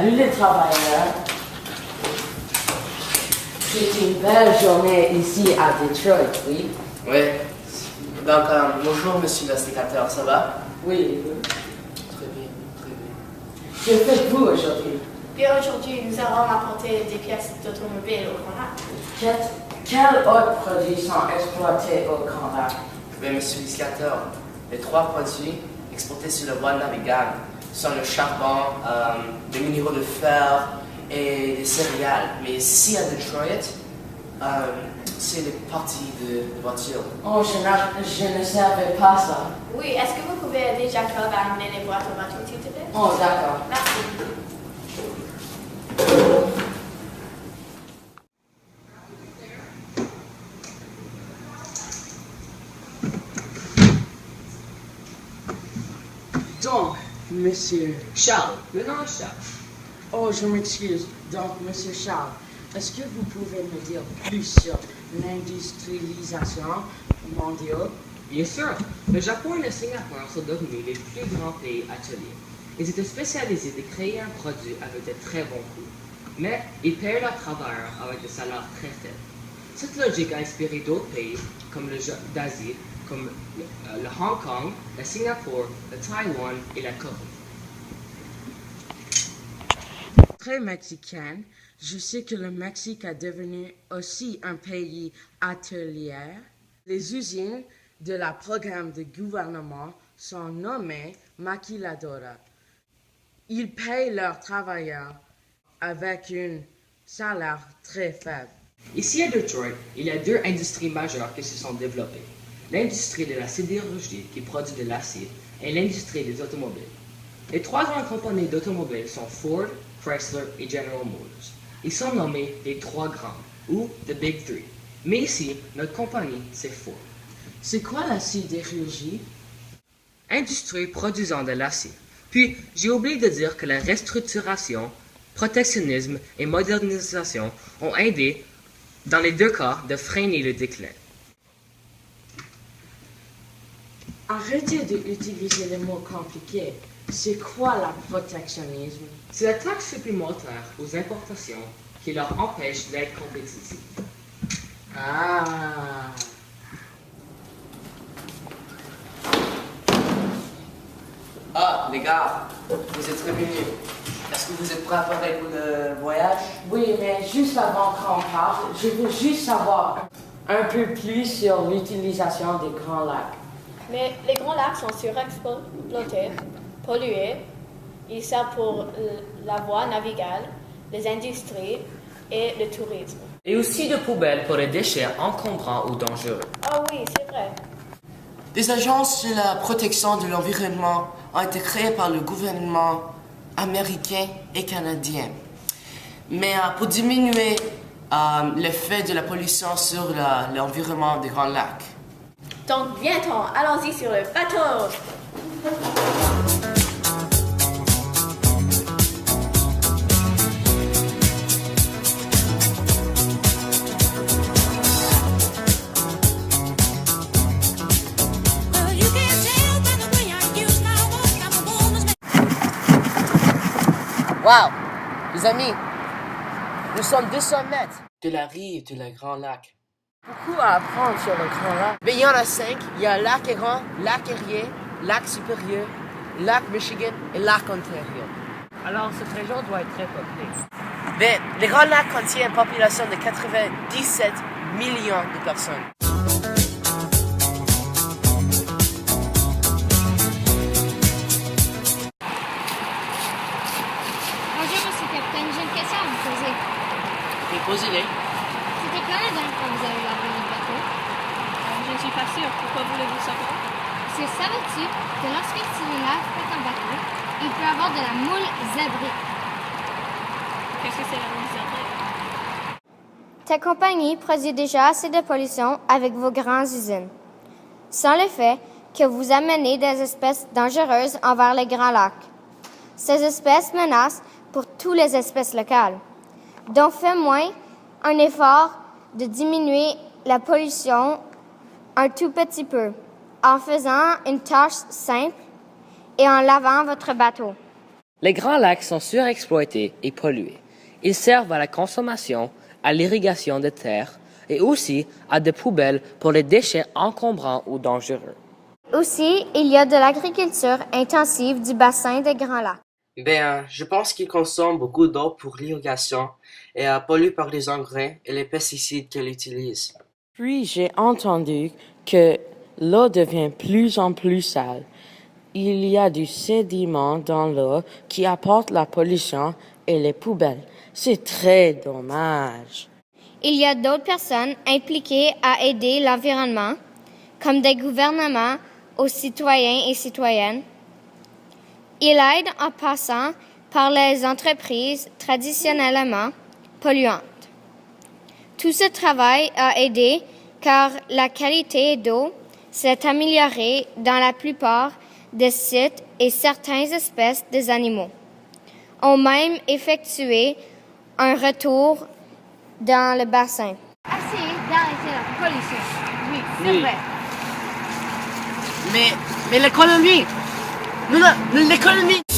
Salut les travailleurs. C'est une belle journée ici à Detroit, oui? Oui. Donc, bonjour, monsieur l'instigateur, ça va? Oui. Très bien, très bien. Que faites-vous aujourd'hui? Bien, aujourd'hui, nous allons apporter des pièces d'automobile au Grand Lac. Quels autres produits sont exploités au Grand Lac? Mais monsieur l'instigateur, les trois produits exportés sur la voie navigable sont le charbon, les minéraux de fer et les céréales. Mais ici à Detroit, c'est les parties de voitures. Oh, je ne savais pas ça. Oui, est-ce que vous pouvez aider Jacob à amener les boîtes au bateau, s'il te plaît? Oh, d'accord. Merci. Donc, monsieur... Charles, le nom est Charles. Oh, je m'excuse. Donc, monsieur Charles, est-ce que vous pouvez me dire plus sur l'industrialisation mondiale? Bien sûr, le Japon et le Singapour sont devenus les plus grands pays ateliers. Ils étaient spécialisés de créer un produit avec de très bons coûts, mais ils payent leurs travailleurs avec des salaires très faibles. Cette logique a inspiré d'autres pays comme d'Asie, comme le Hong Kong, le Singapour, le Taïwan et la Corée. Très mexicaine, je sais que le Mexique est devenu aussi un pays atelier. Les usines de la programme de gouvernement sont nommées maquiladoras. Ils payent leurs travailleurs avec un salaire très faible. Ici à Detroit, il y a deux industries majeures qui se sont développées. L'industrie de la sidérurgie qui produit de l'acier et l'industrie des automobiles. Les trois grandes compagnies d'automobiles sont Ford, Chrysler et General Motors. Ils sont nommés les trois grands, ou The Big Three. Mais ici, notre compagnie, c'est Ford. C'est quoi la sidérurgie? Industrie produisant de l'acier. Puis, j'ai oublié de dire que la restructuration, protectionnisme et modernisation ont aidé, dans les deux cas, de freiner le déclin. Arrêtez d'utiliser les mots compliqués. C'est quoi la protectionnisme? C'est la taxe supplémentaire aux importations qui leur empêche d'être compétitifs. Ah. Ah, les gars, vous êtes revenus. Est-ce que vous êtes préparés pour le voyage? Oui, mais juste avant qu'on parte, je veux juste savoir un peu plus sur l'utilisation des grands lacs. Mais les Grands Lacs sont surexploités, pollués. Ils servent pour la voie navigable, les industries et le tourisme. Et aussi de poubelles pour les déchets encombrants ou dangereux. Ah oui, c'est vrai. Des agences de la protection de l'environnement ont été créées par le gouvernement américain et canadien. Mais pour diminuer l'effet de la pollution sur l'environnement des Grands Lacs. Donc, bientôt, allons-y sur le bateau. Wow! Les amis, nous sommes 200 mètres de la rive de la Grand Lac. Beaucoup à apprendre sur le Grand Lac. Mais il y en a 5. Il y a Lac Erie, Lac Erie, Lac Supérieur, Lac Michigan et Lac Ontario. Alors, cette région doit être très peuplée. Mais les Grands Lacs contiennent une population de 97 millions de personnes. Bonjour, monsieur le capitaine. J'ai une question à vous poser. Posez-les. C'était quand la dernière fois que vous avez lavé votre bateau? Je ne suis pas sûre. Pourquoi voulez-vous savoir? Parce que savais-tu que lorsque tu ne laves pas ton bateau, il peut y avoir de la moule zébrique? Qu'est-ce que c'est la misère? Ta compagnie produit déjà assez de pollution avec vos grandes usines. Sans le fait que vous amenez des espèces dangereuses envers les Grands Lacs. Ces espèces menacent pour toutes les espèces locales. Donc, fais-moi un effort de diminuer la pollution un tout petit peu en faisant une tâche simple et en lavant votre bateau. Les grands lacs sont surexploités et pollués. Ils servent à la consommation, à l'irrigation des terres et aussi à des poubelles pour les déchets encombrants ou dangereux. Aussi, il y a de l'agriculture intensive du bassin des Grands Lacs. Je pense qu'ils consomment beaucoup d'eau pour l'irrigation et polluent par les engrais et les pesticides qu'ils utilisent. Puis j'ai entendu que l'eau devient plus en plus sale. Il y a du sédiment dans l'eau qui apporte la pollution et les poubelles. C'est très dommage. Il y a d'autres personnes impliquées à aider l'environnement, comme des gouvernements aux citoyens et citoyennes. Ils aident en passant par les entreprises traditionnellement polluantes. Tout ce travail a aidé car la qualité d'eau s'est améliorée dans la plupart des sites et certaines espèces des animaux ont même effectué un retour dans le bassin. Essayer d'arrêter la pollution. Oui, c'est vrai. Mais l'économie! L'économie!